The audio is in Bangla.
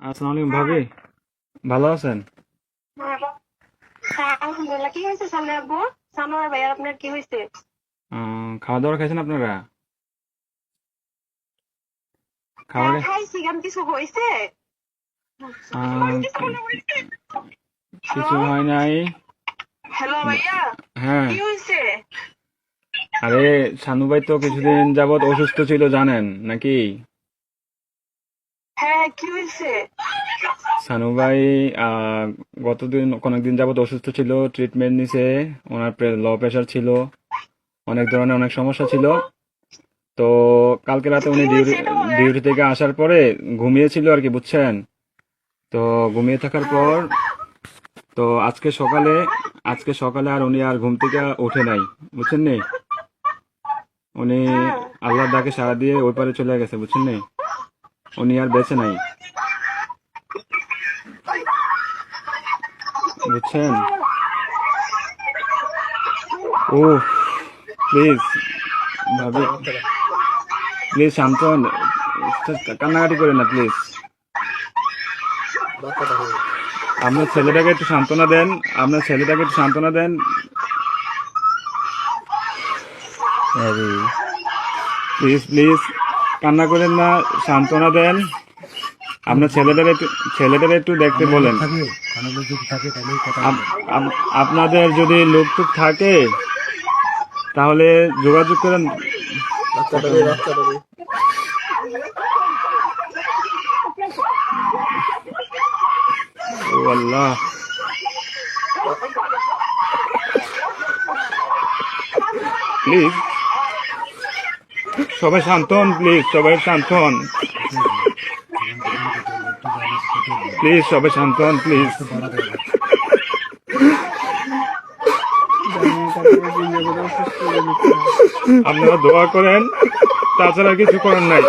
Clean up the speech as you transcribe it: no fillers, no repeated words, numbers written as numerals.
আসসালামু আলাইকুম ভাবি, ভালো আছেন? হ্যাঁ, আলহামদুলিল্লাহ। কি হয়েছে সামনে আব্বু? সানোয়ার ভাই আপনার কি হয়েছে? খাওয়া দাওয়া খাইছেন আপনারা? খাবার হ্যাঁ খাইছি, কেন কিছু হয়েছে? আহ, হ্যালো, কিছু হয় নাই। হ্যালো ভাইয়া, হ্যাঁ, কি হয়েছে? আরে শানু ভাই তো কিছুদিন যাবত অসুস্থ ছিল জানেন নাকি? হ্যাঁ কি হয়েছে? শানু ভাই আহ, কয়েকদিন যাবত অসুস্থ ছিল, ট্রিটমেন্ট নিছে। ওনার লো প্রেশার ছিল, অনেক ধরনের অনেক সমস্যা ছিল। তো কালকে রাতে কি উনি হয়েছে এটা বলেন। ডিউটি থেকে আসার পরে ঘুমিয়েছিল আর কি, বুঝছেন? তো ঘুমিয়ে থাকার হ্যাঁ পর তো আজকে সকালে আর উনি আর ঘুম থেকে ওঠে নাই, বুঝছেন নি? উনি হ্যাঁ। আল্লাহর ডাকে সাড়া দিয়ে ওই পারে চলে গেছে, বুঝছেন নি? উনি আর বেঁচে নাই, বুঝছেন? ও প্লিজ ভাবি, প্লিজ শান্ত হন, কান্নাকাটি করেন না প্লিজ। আপনার ছেলেটাকে একটু সান্ত্বনা দেন, আপনার ছেলেটাকে একটু সান্ত্বনা দেন। প্লিজ প্লিজ কান্না করেন না, সান্ত্বনা দেন। আপনার ছেলেটারে একটু দেখতে বলেন। আপনাদের যদি লোক টুক থাকে তাহলে যোগাযোগ করেন। ও আল্লাহ, প্লিজ সবাই শান্ত হন, প্লিজ সবাই শান্ত হন, প্লিজ সবাই শান্ত হন, প্লিজ। আপনারা দোয়া করেন, তাছাড়া কিছু করার নাই।